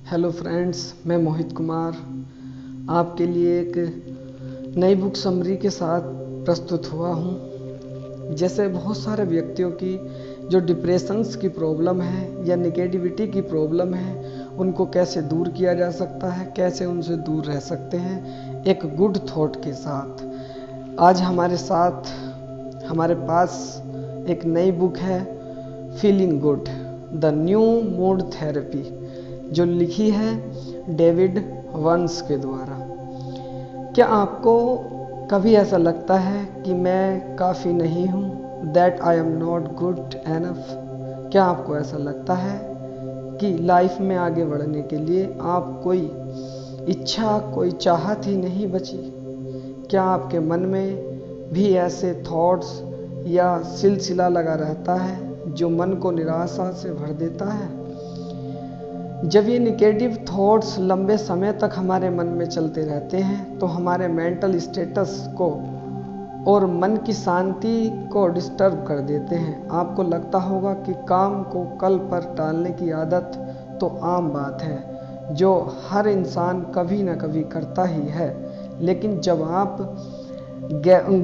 Hello friends, मैं मोहित कुमार आपके लिए एक नई बुक समरी के साथ प्रस्तुत हुआ हूँ। जैसे बहुत सारे व्यक्तियों की जो डिप्रेशंस की प्रॉब्लम है या निगेटिविटी की प्रॉब्लम है, उनको कैसे दूर किया जा सकता है, कैसे उनसे दूर रह सकते हैं एक गुड थॉट के साथ। आज हमारे पास एक नई बुक है, feeling good the new mood therapy, जो लिखी है डेविड वंस के द्वारा। क्या आपको कभी ऐसा लगता है कि मैं काफ़ी नहीं हूँ, that I am not good enough? क्या आपको ऐसा लगता है कि लाइफ में आगे बढ़ने के लिए आप कोई इच्छा, कोई चाहत ही नहीं बची? क्या आपके मन में भी ऐसे थॉट्स या सिलसिला लगा रहता है जो मन को निराशा से भर देता है? जब ये निगेटिव थॉट्स लंबे समय तक हमारे मन में चलते रहते हैं तो हमारे मेंटल स्टेटस को और मन की शांति को डिस्टर्ब कर देते हैं। आपको लगता होगा कि काम को कल पर टालने की आदत तो आम बात है, जो हर इंसान कभी ना कभी करता ही है, लेकिन जब आप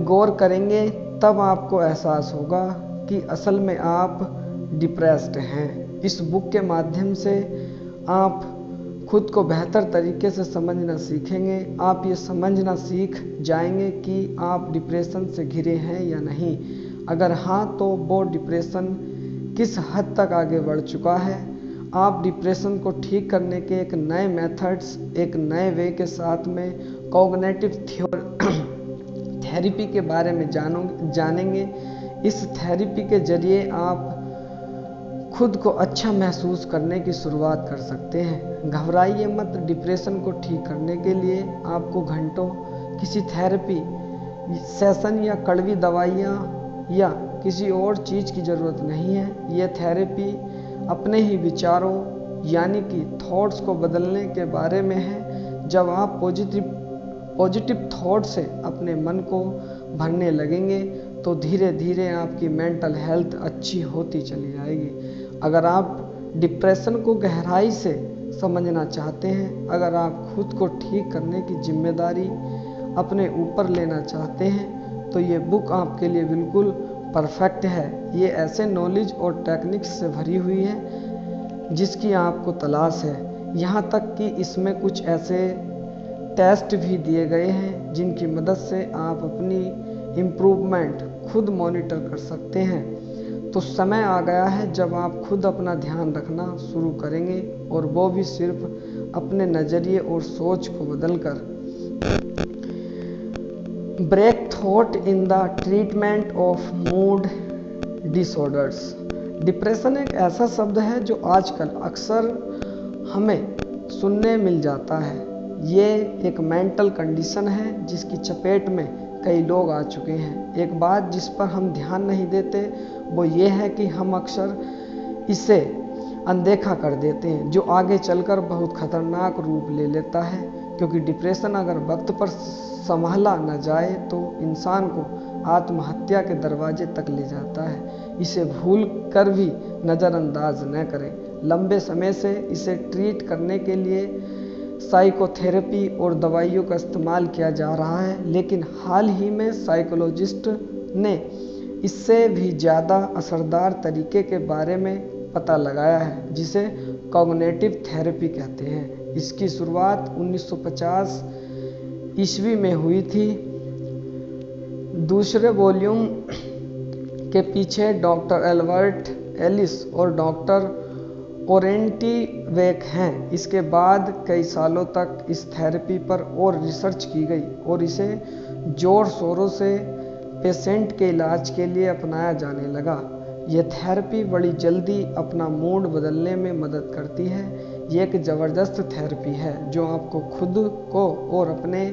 गौर करेंगे तब आपको एहसास होगा कि असल में आप डिप्रेस्ड हैं। इस बुक के माध्यम से आप खुद को बेहतर तरीके से समझना सीखेंगे। आप ये समझना सीख जाएंगे कि आप डिप्रेशन से घिरे हैं या नहीं। अगर हाँ, तो वो डिप्रेशन किस हद तक आगे बढ़ चुका है। आप डिप्रेशन को ठीक करने के एक नए मेथड्स, एक नए वे के साथ में कॉग्निटिव थेरेपी के बारे में जानेंगे। इस थेरेपी के जरिए आप खुद को अच्छा महसूस करने की शुरुआत कर सकते हैं। घबराइए मत, डिप्रेशन को ठीक करने के लिए आपको घंटों किसी थेरेपी सेशन या कड़वी दवाइयाँ या किसी और चीज़ की ज़रूरत नहीं है। ये थेरेपी अपने ही विचारों यानी कि थॉट्स को बदलने के बारे में है। जब आप पॉजिटिव थॉट से अपने मन को भरने लगेंगे तो धीरे धीरे आपकी मेंटल हेल्थ अच्छी होती चली जाएगी। अगर आप डिप्रेशन को गहराई से समझना चाहते हैं, अगर आप खुद को ठीक करने की जिम्मेदारी अपने ऊपर लेना चाहते हैं, तो ये बुक आपके लिए बिल्कुल परफेक्ट है। ये ऐसे नॉलेज और टेक्निक्स से भरी हुई है जिसकी आपको तलाश है। यहाँ तक कि इसमें कुछ ऐसे टेस्ट भी दिए गए हैं जिनकी मदद से आप अपनी इम्प्रूवमेंट खुद मॉनिटर कर सकते हैं। तो समय आ गया है जब आप खुद अपना ध्यान रखना शुरू करेंगे, और वो भी सिर्फ अपने नज़रिए और सोच को बदलकर। Break thought in the treatment of mood disorders. Depression एक ऐसा शब्द है जो आजकल अक्सर हमें सुनने मिल जाता है। ये एक मेंटल कंडीशन है जिसकी चपेट में कई लोग आ चुके हैं। एक बात जिस पर हम ध्यान नहीं देते वो ये है कि हम अक्सर इसे अनदेखा कर देते हैं, जो आगे चलकर बहुत खतरनाक रूप ले लेता है। क्योंकि डिप्रेशन अगर वक्त पर संभाला न जाए तो इंसान को आत्महत्या के दरवाजे तक ले जाता है। इसे भूल कर भी नज़रअंदाज न करें। लंबे समय से इसे ट्रीट करने के लिए साइकोथेरेपी और दवाइयों का इस्तेमाल किया जा रहा है, लेकिन हाल ही में साइकोलॉजिस्ट ने इससे भी ज़्यादा असरदार तरीके के बारे में पता लगाया है, जिसे कॉग्निटिव थेरेपी कहते हैं। इसकी शुरुआत 1950 ईस्वी में हुई थी। दूसरे वॉल्यूम के पीछे डॉक्टर एल्बर्ट एलिस और डॉक्टर ओरेंटी वेक हैं। इसके बाद कई सालों तक इस थेरेपी पर और रिसर्च की गई और इसे जोर शोरों से पेशेंट के इलाज के लिए अपनाया जाने लगा। यह थेरेपी बड़ी जल्दी अपना मूड बदलने में मदद करती है। ये एक ज़बरदस्त थेरेपी है जो आपको खुद को और अपने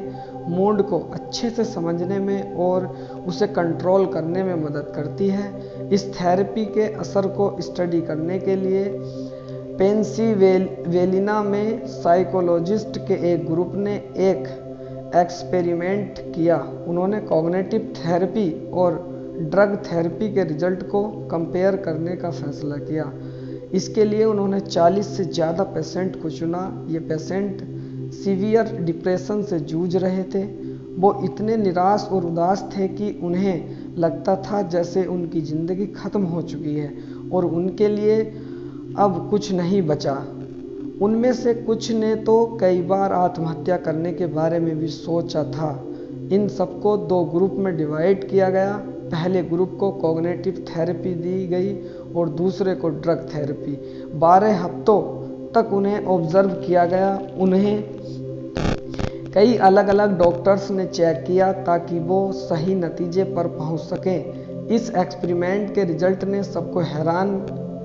मूड को अच्छे से समझने में और उसे कंट्रोल करने में मदद करती है। इस थेरेपी के असर को स्टडी करने के लिए पेंसिल्वेनिया में साइकोलॉजिस्ट के एक ग्रुप ने एक एक्सपेरिमेंट किया। उन्होंने कॉग्निटिव थेरेपी और ड्रग थेरेपी के रिजल्ट को कंपेयर करने का फैसला किया। इसके लिए उन्होंने 40 से ज़्यादा पेशेंट को चुना। ये पेशेंट सीवियर डिप्रेशन से जूझ रहे थे। वो इतने निराश और उदास थे कि उन्हें लगता था जैसे उनकी ज़िंदगी ख़त्म हो चुकी है और उनके लिए अब कुछ नहीं बचा। उनमें से कुछ ने तो कई बार आत्महत्या करने के बारे में भी सोचा था। इन सबको 2 ग्रुप में डिवाइड किया गया। पहले ग्रुप को कॉग्निटिव थेरेपी दी गई और दूसरे को ड्रग थेरेपी। 12 हफ्तों तक उन्हें ऑब्जर्व किया गया। उन्हें कई अलग अलग डॉक्टर्स ने चेक किया ताकि वो सही नतीजे पर पहुंच सकें। इस एक्सपेरिमेंट के रिजल्ट ने सबको हैरान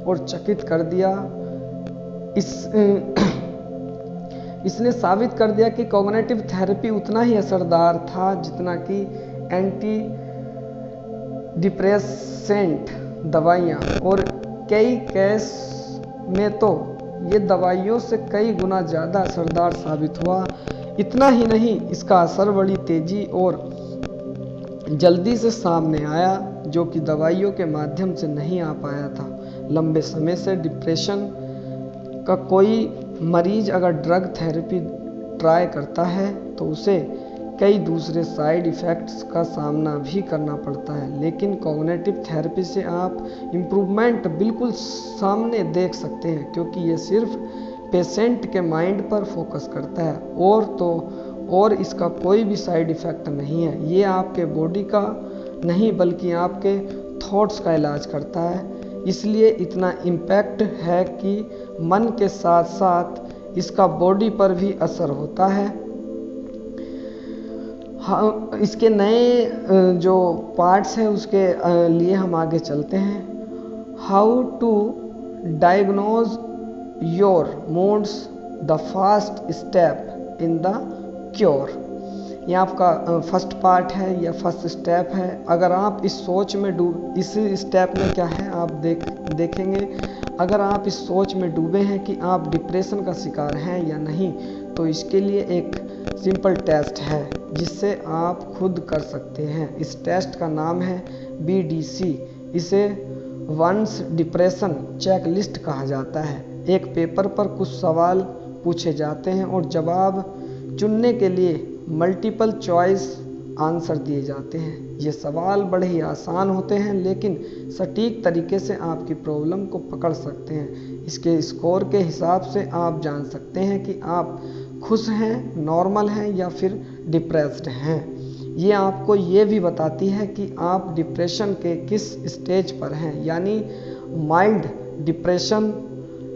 और चकित कर दिया। इसने साबित कर दिया कि कॉग्निटिव थेरेपी उतना ही असरदार था जितना कि एंटी डिप्रेसेंट दवाइयाँ, और कई केस में तो ये दवाइयों से कई गुना ज़्यादा असरदार साबित हुआ। इतना ही नहीं, इसका असर बड़ी तेजी और जल्दी से सामने आया, जो कि दवाइयों के माध्यम से नहीं आ पाया था। लंबे समय से डिप्रेशन का कोई मरीज अगर ड्रग थेरेपी ट्राई करता है तो उसे कई दूसरे साइड इफ़ेक्ट्स का सामना भी करना पड़ता है, लेकिन कॉग्निटिव थेरेपी से आप इम्प्रूवमेंट बिल्कुल सामने देख सकते हैं, क्योंकि ये सिर्फ पेशेंट के माइंड पर फोकस करता है और इसका कोई भी साइड इफ़ेक्ट नहीं है। ये आपके बॉडी का नहीं बल्कि आपके थॉट्स का इलाज करता है। इसलिए इतना इम्पैक्ट है कि मन के साथ साथ इसका बॉडी पर भी असर होता है। हाँ, इसके नए जो पार्ट्स हैं उसके लिए हम आगे चलते हैं। How to diagnose your moods, the first step in the cure. ये आपका फर्स्ट पार्ट है या फर्स्ट स्टेप है। अगर आप इस सोच में इस स्टेप में क्या है आप देखेंगे। अगर आप इस सोच में डूबे हैं कि आप डिप्रेशन का शिकार हैं या नहीं, तो इसके लिए एक सिंपल टेस्ट है जिससे आप खुद कर सकते हैं। इस टेस्ट का नाम है BDC। इसे वंस डिप्रेशन चेकलिस्ट कहा जाता है। एक पेपर पर कुछ सवाल पूछे जाते हैं और जवाब चुनने के लिए मल्टीपल चॉइस आंसर दिए जाते हैं। ये सवाल बड़े ही आसान होते हैं लेकिन सटीक तरीके से आपकी प्रॉब्लम को पकड़ सकते हैं। इसके स्कोर के हिसाब से आप जान सकते हैं कि आप खुश हैं, नॉर्मल हैं या फिर डिप्रेस्ड हैं। ये आपको ये भी बताती है कि आप डिप्रेशन के किस स्टेज पर हैं, यानी माइल्ड डिप्रेशन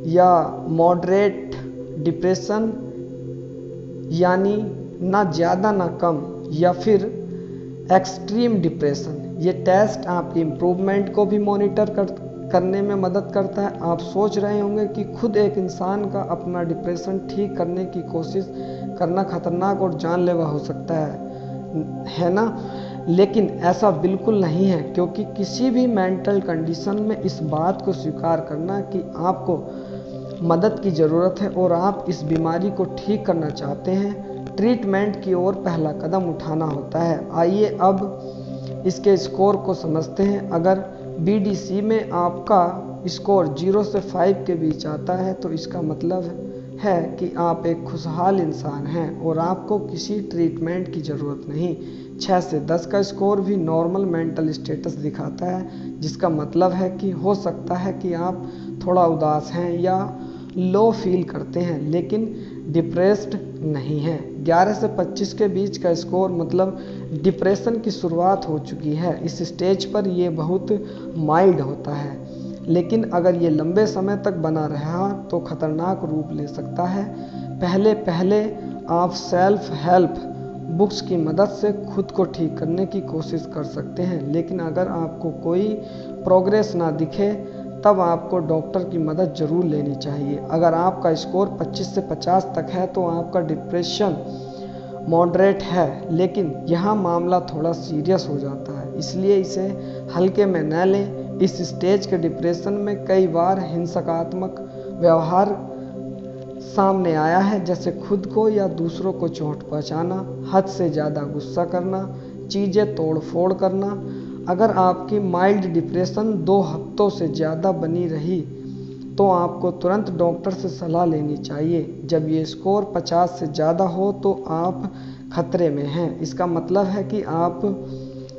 या मॉडरेट डिप्रेशन, यानी ना ज़्यादा ना कम, या फिर एक्सट्रीम डिप्रेशन। ये टेस्ट आपकी इम्प्रूवमेंट को भी मॉनिटर करने में मदद करता है। आप सोच रहे होंगे कि खुद एक इंसान का अपना डिप्रेशन ठीक करने की कोशिश करना खतरनाक और जानलेवा हो सकता है ना? लेकिन ऐसा बिल्कुल नहीं है, क्योंकि किसी भी मेंटल कंडीशन में इस बात को स्वीकार करना कि आपको मदद की ज़रूरत है और आप इस बीमारी को ठीक करना चाहते हैं, ट्रीटमेंट की ओर पहला कदम उठाना होता है। आइए अब इसके स्कोर को समझते हैं। अगर BDC में आपका स्कोर 0 से 5 के बीच आता है तो इसका मतलब है कि आप एक खुशहाल इंसान हैं और आपको किसी ट्रीटमेंट की ज़रूरत नहीं। 6 से 10 का स्कोर भी नॉर्मल मेंटल स्टेटस दिखाता है, जिसका मतलब है कि हो सकता है कि आप थोड़ा उदास हैं या लो फील करते हैं, लेकिन डिप्रेस्ड नहीं हैं। 11 से 25 के बीच का स्कोर मतलब डिप्रेशन की शुरुआत हो चुकी है। इस स्टेज पर ये बहुत माइल्ड होता है, लेकिन अगर ये लंबे समय तक बना रहा तो खतरनाक रूप ले सकता है। पहले आप सेल्फ हेल्प बुक्स की मदद से खुद को ठीक करने की कोशिश कर सकते हैं, लेकिन अगर आपको कोई प्रोग्रेस ना दिखे तब आपको डॉक्टर की मदद ज़रूर लेनी चाहिए। अगर आपका स्कोर 25 से 50 तक है तो आपका डिप्रेशन मॉडरेट है, लेकिन यहाँ मामला थोड़ा सीरियस हो जाता है, इसलिए इसे हल्के में न लें। इस स्टेज के डिप्रेशन में कई बार हिंसात्मक व्यवहार सामने आया है, जैसे खुद को या दूसरों को चोट पहुँचाना, हद से ज़्यादा गुस्सा करना, चीज़ें तोड़ फोड़ करना। अगर आपकी माइल्ड डिप्रेशन 2 हफ्तों से ज़्यादा बनी रही तो आपको तुरंत डॉक्टर से सलाह लेनी चाहिए। जब ये स्कोर 50 से ज़्यादा हो तो आप खतरे में हैं। इसका मतलब है कि आप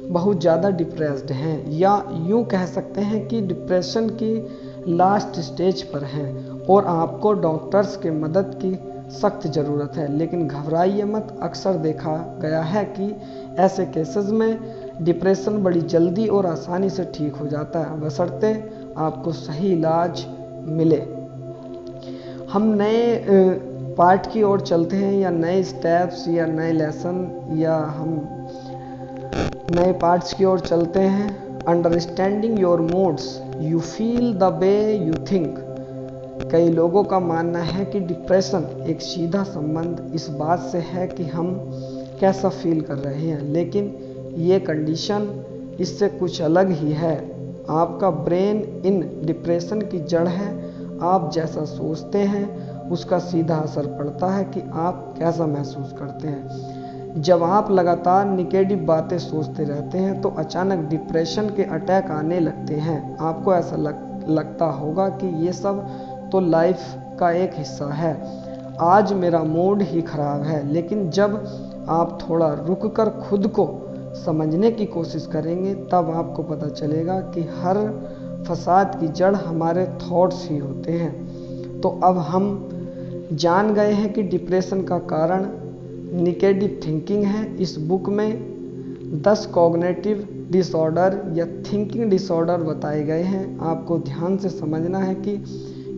बहुत ज़्यादा डिप्रेस्ड हैं, या यूँ कह सकते हैं कि डिप्रेशन की लास्ट स्टेज पर हैं और आपको डॉक्टर्स के मदद की सख्त ज़रूरत है। लेकिन घबराइए मत, अक्सर देखा गया है कि ऐसे केसेस में डिप्रेशन बड़ी जल्दी और आसानी से ठीक हो जाता है, बशर्ते आपको सही इलाज मिले। हम नए पार्ट की ओर चलते हैं, या नए स्टेप्स या नए लेसन, या हम नए पार्ट्स की ओर चलते हैं। Understanding your moods, you feel the way you think. कई लोगों का मानना है कि डिप्रेशन एक सीधा संबंध इस बात से है कि हम कैसा फील कर रहे हैं, लेकिन ये कंडीशन इससे कुछ अलग ही है। आपका ब्रेन इन डिप्रेशन की जड़ है। आप जैसा सोचते हैं उसका सीधा असर पड़ता है कि आप कैसा महसूस करते हैं। जब आप लगातार निगेटिव बातें सोचते रहते हैं तो अचानक डिप्रेशन के अटैक आने लगते हैं। आपको ऐसा लगता होगा कि ये सब तो लाइफ का एक हिस्सा है, आज मेरा मूड ही खराब है। लेकिन जब आप थोड़ा रुककर खुद को समझने की कोशिश करेंगे तब आपको पता चलेगा कि हर फसाद की जड़ हमारे थॉट्स ही होते हैं। तो अब हम जान गए हैं कि डिप्रेशन का कारण निगेटिव थिंकिंग है। इस बुक में 10 कॉग्निटिव डिसऑर्डर या थिंकिंग डिसऑर्डर बताए गए हैं। आपको ध्यान से समझना है कि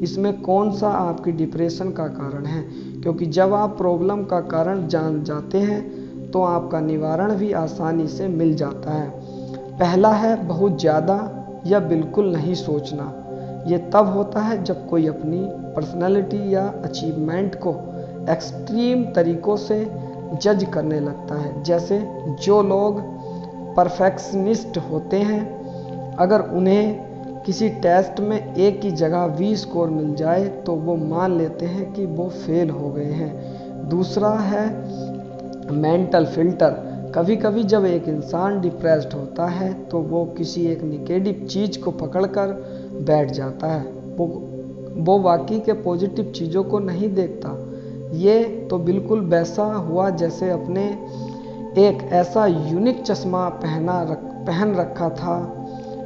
इसमें कौन सा आपकी डिप्रेशन का कारण है, क्योंकि जब आप प्रॉब्लम का कारण जान जाते हैं तो आपका निवारण भी आसानी से मिल जाता है। पहला है बहुत ज़्यादा या बिल्कुल नहीं सोचना। ये तब होता है जब कोई अपनी पर्सनैलिटी या अचीवमेंट को एक्सट्रीम तरीक़ों से जज करने लगता है। जैसे जो लोग परफेक्शनिस्ट होते हैं, अगर उन्हें किसी टेस्ट में ए की जगह 20 स्कोर मिल जाए तो वो मान लेते हैं कि वो फेल हो गए हैं। दूसरा है मेंटल फिल्टर। कभी कभी जब एक इंसान डिप्रेस्ड होता है तो वो किसी एक निगेटिव चीज़ को पकड़कर बैठ जाता है। वो बाकी के पॉजिटिव चीज़ों को नहीं देखता। ये तो बिल्कुल वैसा हुआ जैसे अपने एक ऐसा यूनिक चश्मा पहन रखा था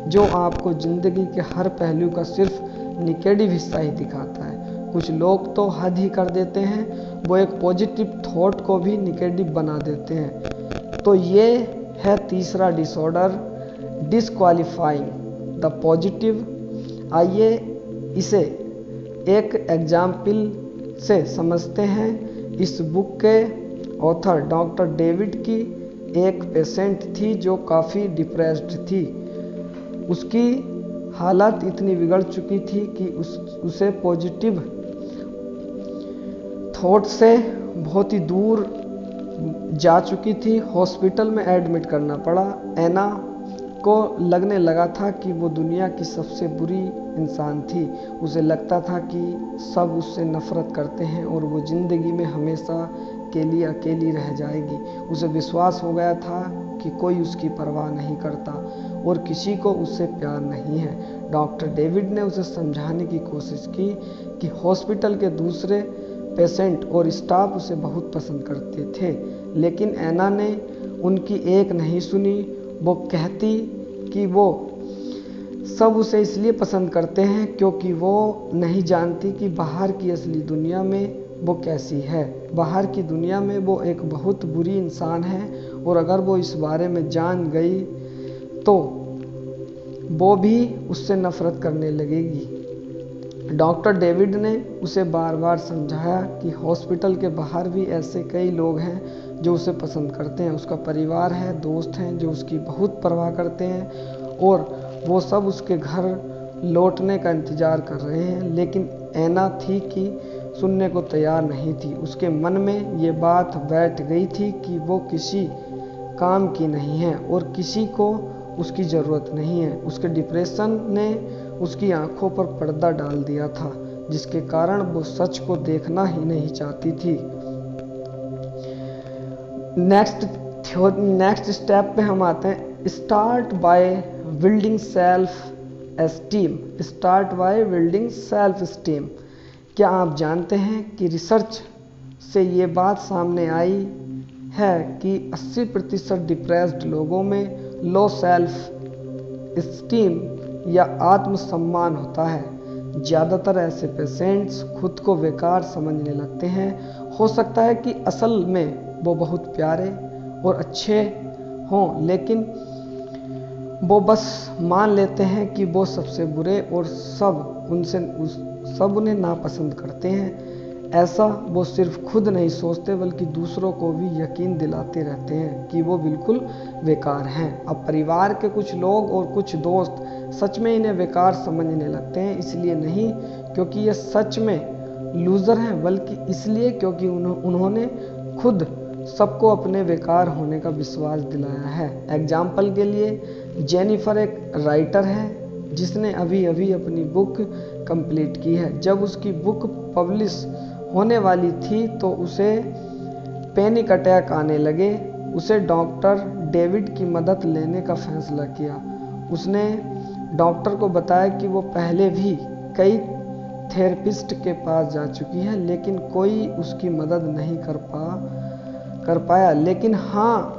जो आपको ज़िंदगी के हर पहलू का सिर्फ निगेटिव हिस्सा ही दिखाता है। कुछ लोग तो हद ही कर देते हैं, वो एक पॉजिटिव थॉट को भी निगेटिव बना देते हैं। तो ये है तीसरा डिसऑर्डर, डिसक्वालीफाइंग द पॉजिटिव। आइए इसे एक एग्जाम्पल से समझते हैं। इस बुक के ऑथर डॉक्टर डेविड की एक पेशेंट थी जो काफ़ी डिप्रेस्ड थी। उसकी हालत इतनी बिगड़ चुकी थी कि उसे पॉजिटिव थॉट से बहुत ही दूर जा चुकी थी। हॉस्पिटल में एडमिट करना पड़ा। एना को लगने लगा था कि वो दुनिया की सबसे बुरी इंसान थी। उसे लगता था कि सब उससे नफरत करते हैं और वो ज़िंदगी में हमेशा के लिए अकेली रह जाएगी। उसे विश्वास हो गया था कि कोई उसकी परवाह नहीं करता और किसी को उससे प्यार नहीं है। डॉक्टर डेविड ने उसे समझाने की कोशिश की कि हॉस्पिटल के दूसरे पेशेंट और स्टाफ उसे बहुत पसंद करते थे, लेकिन एना ने उनकी एक नहीं सुनी। वो कहती कि वो सब उसे इसलिए पसंद करते हैं क्योंकि वो नहीं जानती कि बाहर की असली दुनिया में वो कैसी है। बाहर की दुनिया में वो एक बहुत बुरी इंसान है और अगर वो इस बारे में जान गई तो वो भी उससे नफरत करने लगेगी। डॉक्टर डेविड ने उसे बार बार समझाया कि हॉस्पिटल के बाहर भी ऐसे कई लोग हैं जो उसे पसंद करते हैं। उसका परिवार है, दोस्त हैं जो उसकी बहुत परवाह करते हैं और वो सब उसके घर लौटने का इंतज़ार कर रहे हैं। लेकिन एना थी कि सुनने को तैयार नहीं थी। उसके मन में ये बात बैठ गई थी कि वो किसी काम की नहीं है और किसी को उसकी ज़रूरत नहीं है। उसके डिप्रेशन ने उसकी आंखों पर पर्दा डाल दिया था, जिसके कारण वो सच को देखना ही नहीं चाहती थी। नेक्स्ट स्टेप पे हम आते हैं। Start by building self esteem start by building self esteem. क्या आप जानते हैं कि रिसर्च से ये बात सामने आई है कि 80% डिप्रेस्ड लोगों में लो सेल्फ स्टीम या आत्मसम्मान होता है। ज़्यादातर ऐसे पेशेंट्स खुद को बेकार समझने लगते हैं। हो सकता है कि असल में वो बहुत प्यारे और अच्छे हों, लेकिन वो बस मान लेते हैं कि वो सबसे बुरे और सब उन्हें नापसंद करते हैं। ऐसा वो सिर्फ खुद नहीं सोचते बल्कि दूसरों को भी यकीन दिलाते रहते हैं कि वो बिल्कुल बेकार हैं। अब परिवार के कुछ लोग और कुछ दोस्त सच में इन्हें बेकार समझने लगते हैं, इसलिए नहीं क्योंकि ये सच में लूज़र हैं, बल्कि इसलिए क्योंकि उन्होंने खुद सबको अपने बेकार होने का विश्वास दिलाया है। एग्जाम्पल के लिए जेनिफर एक राइटर है जिसने अभी अभी अपनी बुक कंप्लीट की है। जब उसकी बुक पब्लिश होने वाली थी तो उसे पैनिक अटैक आने लगे। उसे डॉक्टर डेविड की मदद लेने का फैसला किया। उसने डॉक्टर को बताया कि वो पहले भी कई थेरेपिस्ट के पास जा चुकी है, लेकिन कोई उसकी मदद नहीं कर पाया। लेकिन हाँ,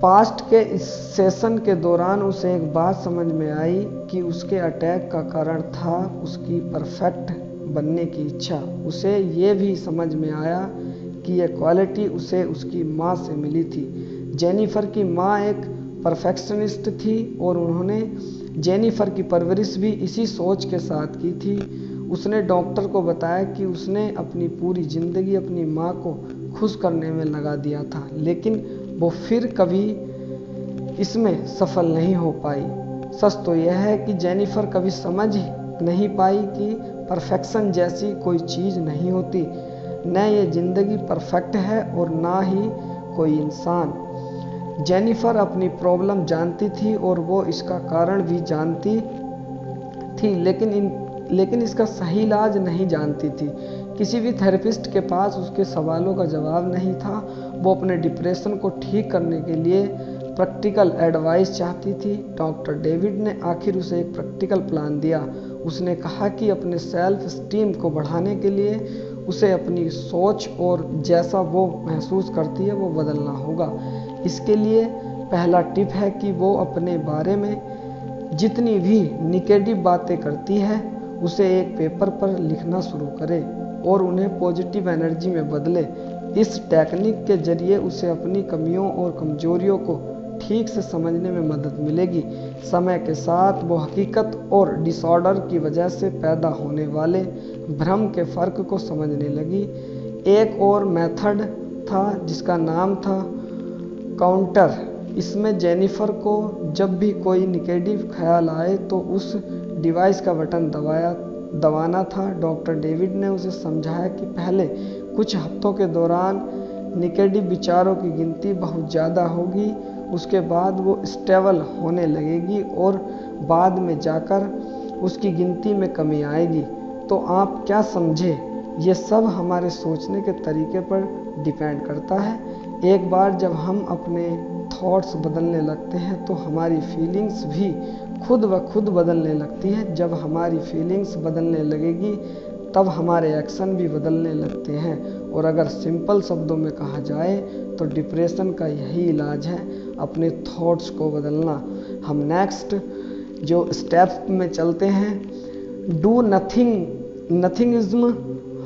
पास्ट के इस सेशन के दौरान उसे एक बात समझ में आई कि उसके अटैक का कारण था उसकी परफेक्ट बनने की इच्छा। उसे ये भी समझ में आया कि ये क्वालिटी उसे उसकी माँ से मिली थी। जेनिफर की माँ एक परफेक्शनिस्ट थी और उन्होंने जेनिफर की परवरिश भी इसी सोच के साथ की थी। उसने डॉक्टर को बताया कि उसने अपनी पूरी ज़िंदगी अपनी माँ को खुश करने में लगा दिया था, लेकिन वो फिर कभी इसमें सफल नहीं हो पाई। सच तो यह है कि जेनिफर कभी समझ नहीं पाई कि परफेक्शन जैसी कोई चीज़ नहीं होती। न ये ज़िंदगी परफेक्ट है और ना ही कोई इंसान। जेनिफर अपनी प्रॉब्लम जानती थी और वो इसका कारण भी जानती थी, लेकिन इसका सही इलाज नहीं जानती थी। किसी भी थेरेपिस्ट के पास उसके सवालों का जवाब नहीं था। वो अपने डिप्रेशन को ठीक करने के लिए प्रैक्टिकल एडवाइस चाहती थी। डॉक्टर डेविड ने आखिर उसे एक प्रैक्टिकल प्लान दिया। उसने कहा कि अपने सेल्फ स्टीम को बढ़ाने के लिए उसे अपनी सोच और जैसा वो महसूस करती है वो बदलना होगा। इसके लिए पहला टिप है कि वो अपने बारे में जितनी भी निगेटिव बातें करती है उसे एक पेपर पर लिखना शुरू करे और उन्हें पॉजिटिव एनर्जी में बदले। इस टेक्निक के जरिए उसे अपनी कमियों और कमजोरियों को ठीक से समझने में मदद मिलेगी। समय के साथ वो हकीकत और डिसऑर्डर की वजह से पैदा होने वाले भ्रम के फ़र्क को समझने लगी। एक और मेथड था जिसका नाम था काउंटर। इसमें जेनिफर को जब भी कोई निगेटिव ख्याल आए तो उस डिवाइस का बटन दबाना था। डॉक्टर डेविड ने उसे समझाया कि पहले कुछ हफ्तों के दौरान निगेटिव विचारों की गिनती बहुत ज़्यादा होगी, उसके बाद वो स्टेबल होने लगेगी और बाद में जाकर उसकी गिनती में कमी आएगी। तो आप क्या समझे, ये सब हमारे सोचने के तरीके पर डिपेंड करता है। एक बार जब हम अपने थॉट्स बदलने लगते हैं तो हमारी फीलिंग्स भी खुद ब खुद बदलने लगती है। जब हमारी फीलिंग्स बदलने लगेगी तब हमारे एक्शन भी बदलने लगते हैं। और अगर सिंपल शब्दों में कहा जाए तो डिप्रेशन का यही इलाज है, अपने थॉट्स को बदलना। हम नेक्स्ट जो स्टेप में चलते हैं, do nothingism,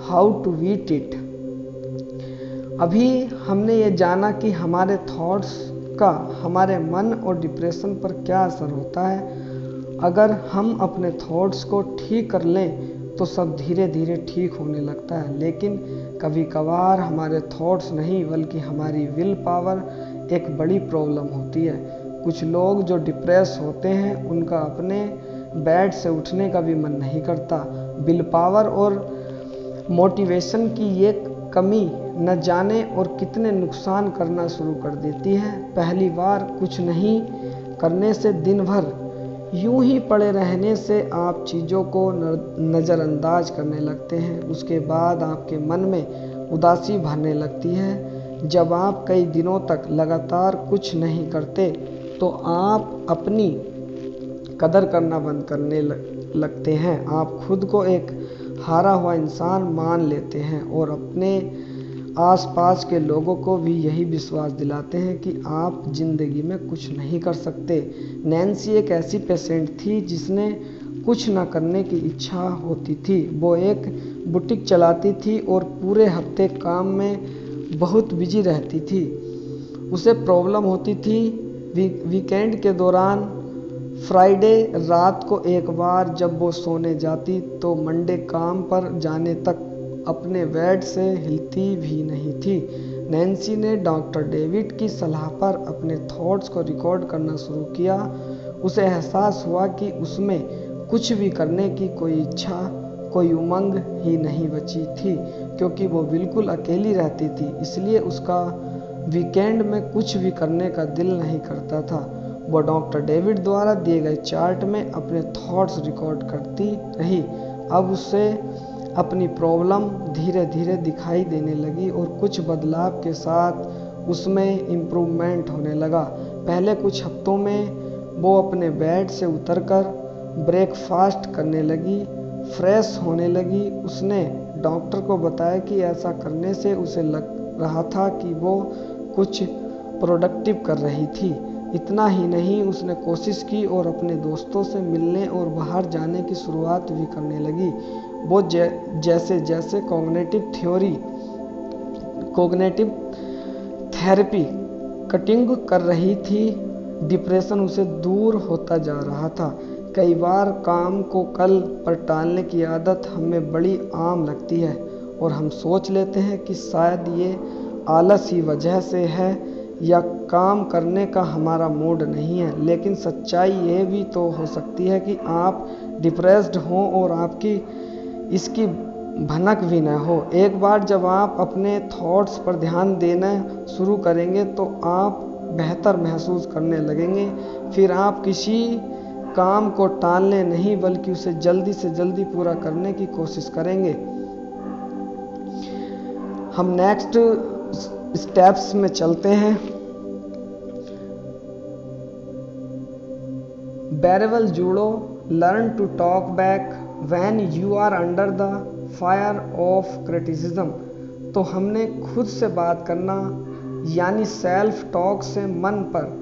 how to beat it. अभी हमने ये जाना कि हमारे थॉट्स का हमारे मन और डिप्रेशन पर क्या असर होता है। अगर हम अपने थॉट्स को ठीक कर लें तो सब धीरे धीरे ठीक होने लगता है। लेकिन कभी कभार हमारे थॉट्स नहीं बल्कि हमारी विल पावर एक बड़ी प्रॉब्लम होती है। कुछ लोग जो डिप्रेस होते हैं उनका अपने बेड से उठने का भी मन नहीं करता। विल पावर और मोटिवेशन की ये कमी न जाने और कितने नुकसान करना शुरू कर देती है। पहली बार कुछ नहीं करने से, दिन भर यूं ही पड़े रहने से आप चीज़ों को नज़रअंदाज करने लगते हैं। उसके बाद आपके मन में उदासी भरने लगती है। जब आप कई दिनों तक लगातार कुछ नहीं करते तो आप अपनी कदर करना बंद करने लगते हैं। आप खुद को एक हारा हुआ इंसान मान लेते हैं और अपने आसपास के लोगों को भी यही विश्वास दिलाते हैं कि आप जिंदगी में कुछ नहीं कर सकते। नैन्सी एक ऐसी पेशेंट थी जिसने कुछ न करने की इच्छा होती थी। वो एक बुटीक चलाती थी और पूरे हफ्ते काम में बहुत बिजी रहती थी। उसे प्रॉब्लम होती थी वीकेंड के दौरान। फ्राइडे रात को एक बार जब वो सोने जाती तो मंडे काम पर जाने तक अपने बेड से हिलती भी नहीं थी। नैन्सी ने डॉक्टर डेविड की सलाह पर अपने थॉट्स को रिकॉर्ड करना शुरू किया। उसे एहसास हुआ कि उसमें कुछ भी करने की कोई इच्छा, कोई उमंग ही नहीं बची थी, क्योंकि वो बिल्कुल अकेली रहती थी। इसलिए उसका वीकेंड में कुछ भी करने का दिल नहीं करता था। वो डॉक्टर डेविड द्वारा दिए गए चार्ट में अपने थॉट्स रिकॉर्ड करती रही। अब उसे अपनी प्रॉब्लम धीरे धीरे दिखाई देने लगी और कुछ बदलाव के साथ उसमें इम्प्रूवमेंट होने लगा। पहले कुछ हफ्तों में वो अपने बेड से उतरकर ब्रेकफास्ट करने लगी, फ्रेश होने लगी। उसने डॉक्टर को बताया कि ऐसा करने से उसे लग रहा था कि वो कुछ प्रोडक्टिव कर रही थी। इतना ही नहीं, उसने कोशिश की और अपने दोस्तों से मिलने और बाहर जाने की शुरुआत भी करने लगी। वो जैसे जैसे कॉग्निटिव थेरेपी कटिंग कर रही थी, डिप्रेशन उसे दूर होता जा रहा था। कई बार काम को कल पर टालने की आदत हमें बड़ी आम लगती है और हम सोच लेते हैं कि शायद ये आलस ही वजह से है या काम करने का हमारा मूड नहीं है। लेकिन सच्चाई ये भी तो हो सकती है कि आप डिप्रेस्ड हों और आपकी इसकी भनक भी न हो। एक बार जब आप अपने थॉट्स पर ध्यान देना शुरू करेंगे तो आप बेहतर महसूस करने लगेंगे। फिर आप किसी काम को टालने नहीं बल्कि उसे जल्दी से जल्दी पूरा करने की कोशिश करेंगे। हम नेक्स्ट स्टेप्स में चलते हैं। Verbal judo, learn to talk back when you are under the fire of criticism. तो हमने खुद से बात करना यानी सेल्फ टॉक से मन पर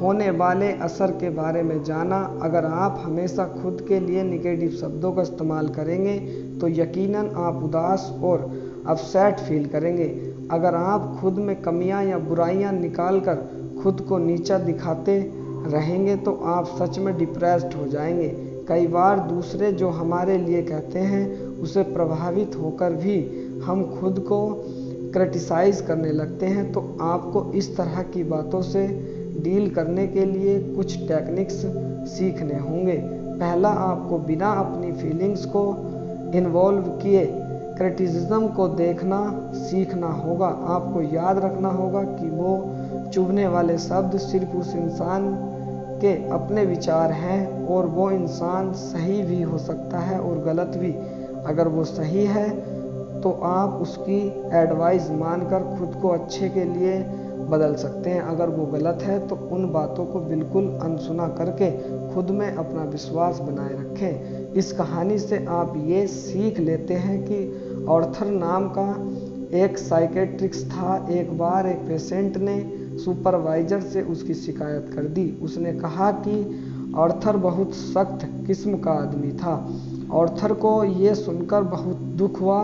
होने वाले असर के बारे में जाना। अगर आप हमेशा खुद के लिए निगेटिव शब्दों का इस्तेमाल करेंगे तो यकीनन आप उदास और अपसेट फील करेंगे। अगर आप खुद में कमियां या बुराइयां निकालकर खुद को नीचा दिखाते रहेंगे तो आप सच में डिप्रेस्ड हो जाएंगे। कई बार दूसरे जो हमारे लिए कहते हैं उसे प्रभावित होकर भी हम खुद को क्रिटिसाइज करने लगते हैं। तो आपको इस तरह की बातों से डील करने के लिए कुछ टेक्निक्स सीखने होंगे। पहला, आपको बिना अपनी फीलिंग्स को इन्वॉल्व किए क्रिटिसिज्म को देखना सीखना होगा। आपको याद रखना होगा कि वो चुभने वाले शब्द सिर्फ उस इंसान के अपने विचार हैं और वो इंसान सही भी हो सकता है और गलत भी। अगर वो सही है तो आप उसकी एडवाइस मानकर खुद को अच्छे के लिए बदल सकते हैं। अगर वो गलत है तो उन बातों को बिल्कुल अनसुना करके खुद में अपना विश्वास बनाए रखें। इस कहानी से आप ये सीख लेते हैं कि आर्थर नाम का एक साइकेट्रिस्ट था। एक बार एक पेशेंट ने सुपरवाइजर से उसकी शिकायत कर दी। उसने कहा कि आर्थर बहुत सख्त किस्म का आदमी था। आर्थर को ये सुनकर बहुत दुख हुआ।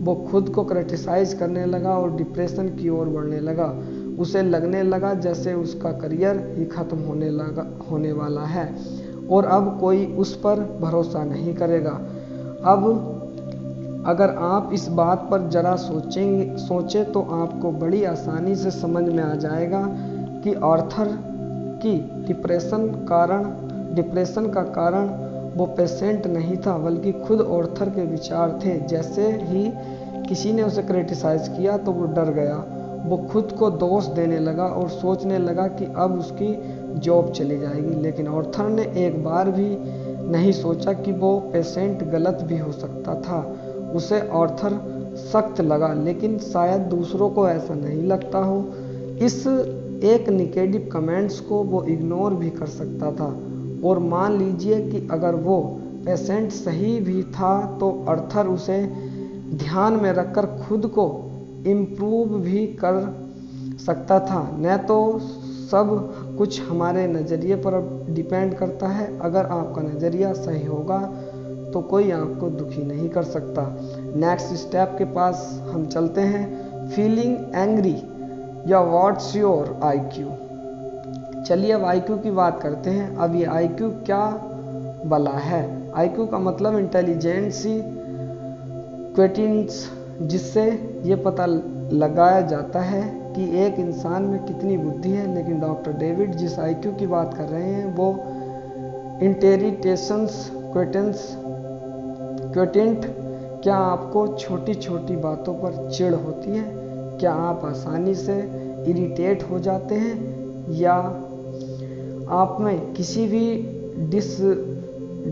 वो खुद को क्रिटिसाइज करने लगा और डिप्रेशन की ओर बढ़ने लगा। उसे लगने लगा जैसे उसका करियर ही खत्म होने वाला है और अब कोई उस पर भरोसा नहीं करेगा। अब अगर आप इस बात पर जरा सोचें तो आपको बड़ी आसानी से समझ में आ जाएगा कि आर्थर की डिप्रेशन का कारण वो पेशेंट नहीं था बल्कि खुद आर्थर के विचार थे। जैसे ही किसी ने उसे क्रिटिसाइज किया तो वो डर गया। वो खुद को दोष देने लगा और सोचने लगा कि अब उसकी जॉब चली जाएगी। लेकिन आर्थर ने एक बार भी नहीं सोचा कि वो पेशेंट गलत भी हो सकता था। उसे आर्थर सख्त लगा, लेकिन शायद दूसरों को ऐसा नहीं लगता हो। इस एक नेगेटिव कमेंट्स को वो इग्नोर भी कर सकता था और मान लीजिए कि अगर वो पेशेंट सही भी था तो अर्थर उसे ध्यान में रखकर खुद को इम्प्रूव भी कर सकता था। न तो सब कुछ हमारे नज़रिए पर डिपेंड करता है। अगर आपका नज़रिया सही होगा तो कोई आपको दुखी नहीं कर सकता। नेक्स्ट स्टेप के पास हम चलते हैं, फीलिंग एंग्री या व्हाट्स योर IQ। चलिए अब IQ की बात करते हैं। अब ये IQ क्या भला है? IQ का मतलब इंटेलिजेंसी क्वेटिंट्स, जिससे ये पता लगाया जाता है कि एक इंसान में कितनी बुद्धि है। लेकिन डॉक्टर डेविड जिस IQ की बात कर रहे हैं वो इंटेरिटेशंस क्वेटिंट। क्या आपको छोटी छोटी बातों पर चिढ़ होती है? क्या आप आसानी से इरिटेट हो जाते हैं? या आप में किसी भी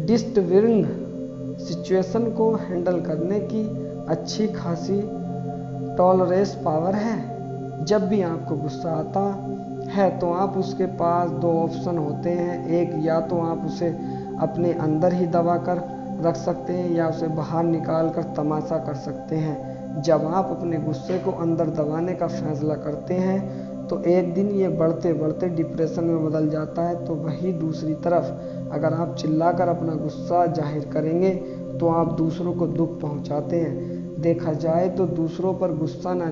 डिस्टर्बिंग सिचुएशन को हैंडल करने की अच्छी खासी टॉलरेंस पावर है? जब भी आपको गुस्सा आता है तो आप उसके पास दो ऑप्शन होते हैं। एक, या तो आप उसे अपने अंदर ही दबा कर रख सकते हैं या उसे बाहर निकाल कर तमाशा कर सकते हैं। जब आप अपने गुस्से को अंदर दबाने का फैसला करते हैं तो एक दिन ये बढ़ते बढ़ते डिप्रेशन में बदल जाता है। तो वही दूसरी तरफ अगर आप चिल्लाकर अपना गुस्सा जाहिर करेंगे तो आप दूसरों को दुख पहुंचाते हैं। देखा जाए तो दूसरों पर गुस्सा ना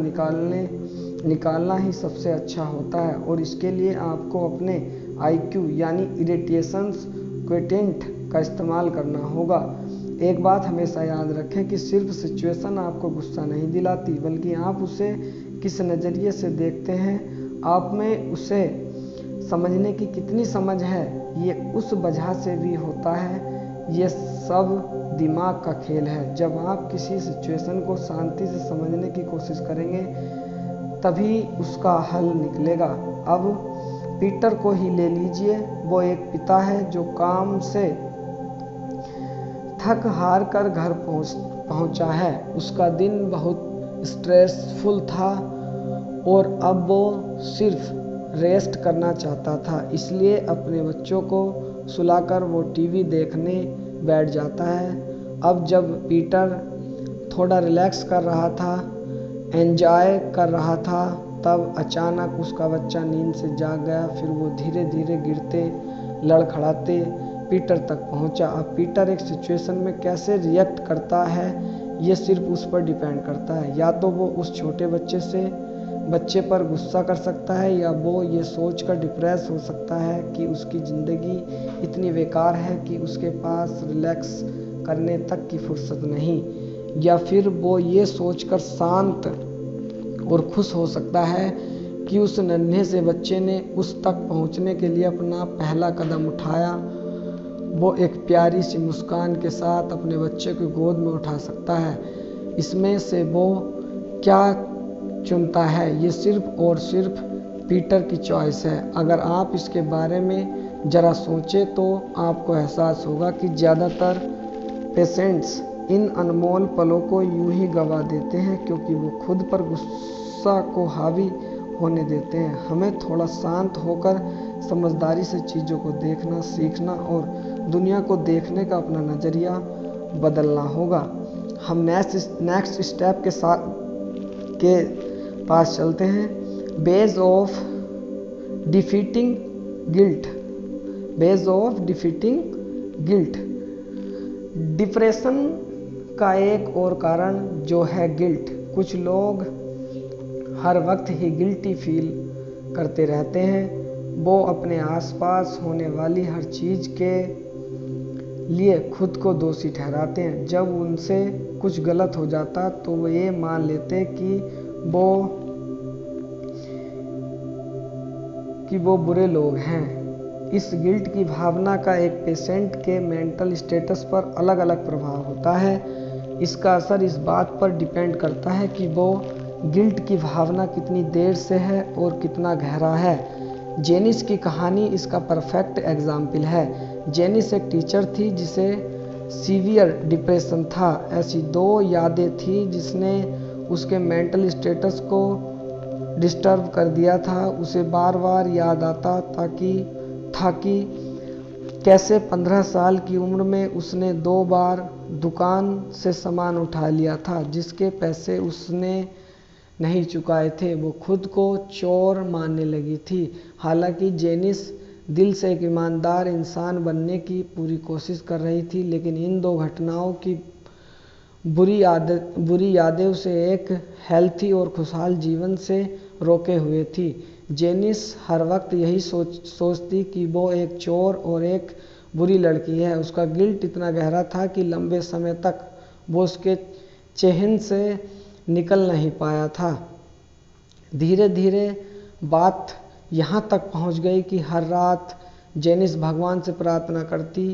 निकालना ही सबसे अच्छा होता है और इसके लिए आपको अपने IQ यानी इरिटेशंस क्वेटिंट का इस्तेमाल करना होगा। एक बात हमेशा याद रखें कि सिर्फ सिचुएशन आपको गुस्सा नहीं दिलाती, बल्कि आप उसे किस नज़रिए से देखते हैं, आप में उसे समझने की कितनी समझ है, ये उस वजह से भी होता है। ये सब दिमाग का खेल है। जब आप किसी सिचुएशन को शांति से समझने की कोशिश करेंगे तभी उसका हल निकलेगा। अब पीटर को ही ले लीजिए। वो एक पिता है जो काम से थक हार कर घर पहुंचा है। उसका दिन बहुत स्ट्रेसफुल था और अब वो सिर्फ रेस्ट करना चाहता था। इसलिए अपने बच्चों को सुलाकर वो टीवी देखने बैठ जाता है। अब जब पीटर थोड़ा रिलैक्स कर रहा था, एंजॉय कर रहा था, तब अचानक उसका बच्चा नींद से जाग गया। फिर वो धीरे धीरे गिरते लड़खड़ाते पीटर तक पहुंचा। अब पीटर एक सिचुएशन में कैसे रिएक्ट करता है ये सिर्फ उस पर डिपेंड करता है। या तो वो उस छोटे बच्चे पर गुस्सा कर सकता है या वो ये सोचकर डिप्रेस हो सकता है कि उसकी ज़िंदगी इतनी बेकार है कि उसके पास रिलैक्स करने तक की फुर्सत नहीं। या फिर वो ये सोचकर शांत और खुश हो सकता है कि उस नन्हे से बच्चे ने उस तक पहुंचने के लिए अपना पहला कदम उठाया। वो एक प्यारी सी मुस्कान के साथ अपने बच्चे को गोद में उठा सकता है। इसमें से वो क्या चुनता है ये सिर्फ और सिर्फ पीटर की चॉइस है। अगर आप इसके बारे में ज़रा सोचें तो आपको एहसास होगा कि ज़्यादातर पेशेंट्स इन अनमोल पलों को यूं ही गवा देते हैं क्योंकि वो खुद पर गुस्सा को हावी होने देते हैं। हमें थोड़ा शांत होकर समझदारी से चीज़ों को देखना सीखना और दुनिया को देखने का अपना नज़रिया बदलना होगा। हम नेक्स्ट स्टेप के पास चलते हैं, ways of defeating guilt. Depression का एक और कारण जो है गिल्ट। कुछ लोग हर वक्त ही गिल्टी फील करते रहते हैं। वो अपने आसपास होने वाली हर चीज़ के लिए खुद को दोषी ठहराते हैं। जब उनसे कुछ गलत हो जाता तो वो ये मान लेते कि वो बुरे लोग हैं। इस गिल्ट की भावना का एक पेशेंट के मेंटल स्टेटस पर अलग अलग प्रभाव होता है। इसका असर इस बात पर डिपेंड करता है कि वो गिल्ट की भावना कितनी देर से है और कितना गहरा है। जेनिस की कहानी इसका परफेक्ट एग्जाम्पल है। जेनिस एक टीचर थी जिसे सीवियर डिप्रेशन था। ऐसी दो यादें थी जिसने उसके मेंटल स्टेटस को डिस्टर्ब कर दिया था। उसे बार बार याद आता कैसे 15 साल की उम्र में उसने 2 बार दुकान से सामान उठा लिया था जिसके पैसे उसने नहीं चुकाए थे। वो खुद को चोर मानने लगी थी। हालांकि जेनिस दिल से एक ईमानदार इंसान बनने की पूरी कोशिश कर रही थी, लेकिन इन 2 घटनाओं की बुरी यादें उसे एक हेल्थी और खुशहाल जीवन से रोके हुए थी। जेनिस हर वक्त यही सोचती कि वो एक चोर और एक बुरी लड़की है। उसका गिल्ट इतना गहरा था कि लंबे समय तक वो उसके चेहन से निकल नहीं पाया था। धीरे धीरे बात यहाँ तक पहुँच गई कि हर रात जेनिस भगवान से प्रार्थना करती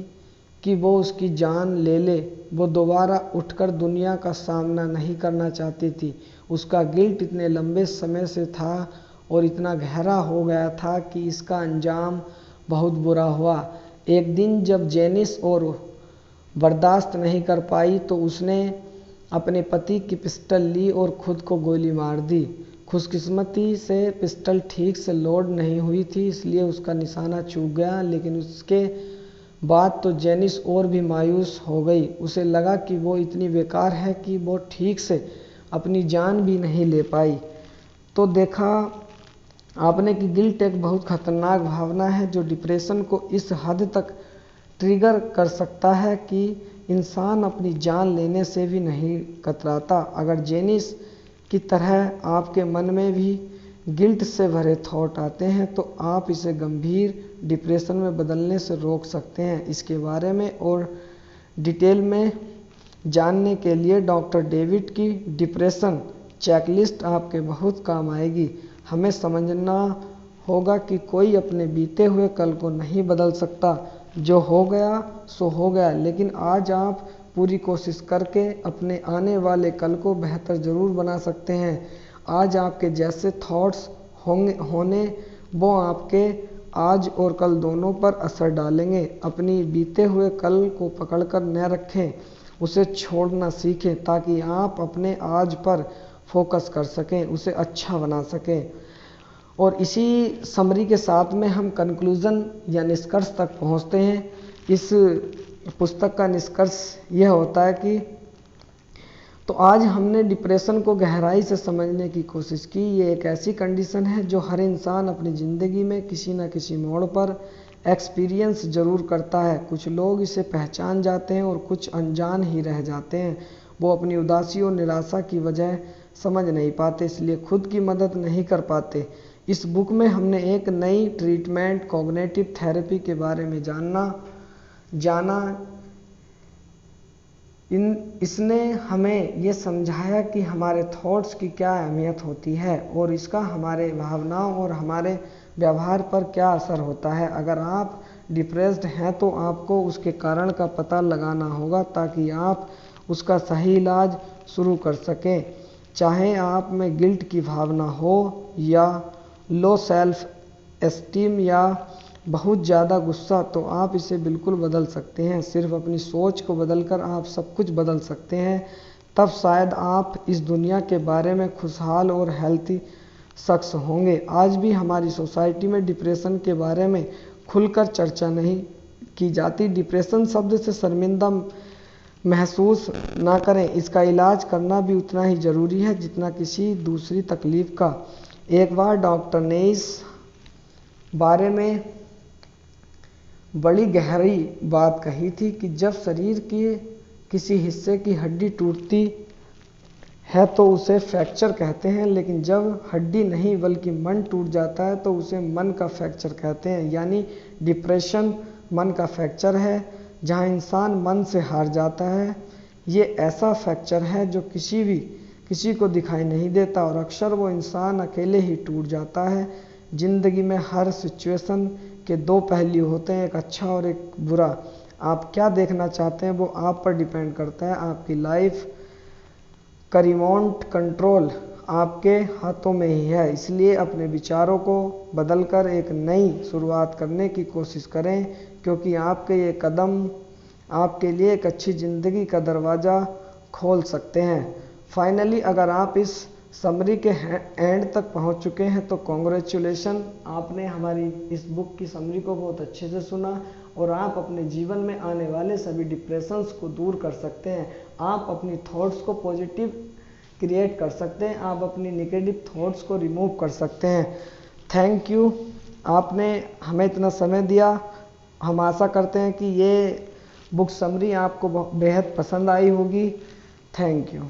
कि वो उसकी जान ले ले। वो दोबारा उठकर दुनिया का सामना नहीं करना चाहती थी। उसका गिल्ट इतने लंबे समय से था और इतना गहरा हो गया था कि इसका अंजाम बहुत बुरा हुआ। एक दिन जब जेनिस और बर्दाश्त नहीं कर पाई तो उसने अपने पति की पिस्टल ली और खुद को गोली मार दी। खुशकिस्मती से पिस्टल ठीक से लोड नहीं हुई थी, इसलिए उसका निशाना चूक गया। लेकिन उसके बाद तो जेनिस और भी मायूस हो गई। उसे लगा कि वो इतनी बेकार है कि वो ठीक से अपनी जान भी नहीं ले पाई। तो देखा आपने कि गिल्ट एक बहुत खतरनाक भावना है जो डिप्रेशन को इस हद तक ट्रिगर कर सकता है कि इंसान अपनी जान लेने से भी नहीं कतराता। अगर जेनिस की तरह आपके मन में भी गिल्ट से भरे थॉट आते हैं तो आप इसे गंभीर डिप्रेशन में बदलने से रोक सकते हैं। इसके बारे में और डिटेल में जानने के लिए डॉक्टर डेविड की डिप्रेशन चेकलिस्ट आपके बहुत काम आएगी। हमें समझना होगा कि कोई अपने बीते हुए कल को नहीं बदल सकता। जो हो गया सो हो गया, लेकिन आज आप पूरी कोशिश करके अपने आने वाले कल को बेहतर ज़रूर बना सकते हैं। आज आपके जैसे थॉट्स होने वो आपके आज और कल दोनों पर असर डालेंगे। अपनी बीते हुए कल को पकड़कर न रखें, उसे छोड़ना सीखें ताकि आप अपने आज पर फोकस कर सकें, उसे अच्छा बना सकें। और इसी समरी के साथ में हम कंक्लूज़न या निष्कर्ष तक पहुंचते हैं। इस पुस्तक का निष्कर्ष यह होता है कि तो आज हमने डिप्रेशन को गहराई से समझने की कोशिश की। ये एक ऐसी कंडीशन है जो हर इंसान अपनी ज़िंदगी में किसी न किसी मोड़ पर एक्सपीरियंस ज़रूर करता है। कुछ लोग इसे पहचान जाते हैं और कुछ अनजान ही रह जाते हैं। वो अपनी उदासी और निराशा की वजह समझ नहीं पाते, इसलिए खुद की मदद नहीं कर पाते। इस बुक में हमने एक नई ट्रीटमेंट कॉग्निटिव थेरेपी के बारे में जाना। इसने हमें ये समझाया कि हमारे थॉट्स की क्या अहमियत होती है और इसका हमारे भावनाओं और हमारे व्यवहार पर क्या असर होता है। अगर आप डिप्रेस्ड हैं तो आपको उसके कारण का पता लगाना होगा ताकि आप उसका सही इलाज शुरू कर सकें। चाहे आप में गिल्ट की भावना हो या लो सेल्फ एस्टीम या बहुत ज़्यादा गुस्सा, तो आप इसे बिल्कुल बदल सकते हैं। सिर्फ अपनी सोच को बदलकर आप सब कुछ बदल सकते हैं। तब शायद आप इस दुनिया के बारे में खुशहाल और हेल्थी शख्स होंगे। आज भी हमारी सोसाइटी में डिप्रेशन के बारे में खुलकर चर्चा नहीं की जाती। डिप्रेशन शब्द से शर्मिंदा महसूस ना करें, इसका इलाज करना भी उतना ही ज़रूरी है जितना किसी दूसरी तकलीफ़ का। एक बार डॉक्टर ने इस बारे में बड़ी गहरी बात कही थी कि जब शरीर के किसी हिस्से की हड्डी टूटती है तो उसे फ्रैक्चर कहते हैं, लेकिन जब हड्डी नहीं बल्कि मन टूट जाता है तो उसे मन का फ्रैक्चर कहते हैं। यानी डिप्रेशन मन का फ्रैक्चर है जहां इंसान मन से हार जाता है। ये ऐसा फ्रैक्चर है जो किसी को दिखाई नहीं देता और अक्सर वो इंसान अकेले ही टूट जाता है। ज़िंदगी में हर सिचुएशन के 2 पहलू होते हैं, एक अच्छा और एक बुरा। आप क्या देखना चाहते हैं वो आप पर डिपेंड करता है। आपकी लाइफ का रिमोट कंट्रोल आपके हाथों में ही है। इसलिए अपने विचारों को बदलकर एक नई शुरुआत करने की कोशिश करें, क्योंकि आपके ये कदम आपके लिए एक अच्छी ज़िंदगी का दरवाज़ा खोल सकते हैं। फाइनली, अगर आप इस समरी के एंड तक पहुंच चुके हैं, तो कॉन्ग्रेचुलेशन, आपने हमारी इस बुक की समरी को बहुत अच्छे से सुना और आप अपने जीवन में आने वाले सभी डिप्रेशंस को दूर कर सकते हैं। आप अपनी थॉट्स को पॉजिटिव क्रिएट कर सकते हैं, आप अपनी नेगेटिव थॉट्स को रिमूव कर सकते हैं। थैंक यू, आपने हमें इतना समय दिया। हम आशा करते हैं कि ये बुक समरी आपको बेहद पसंद आई होगी। Thank you.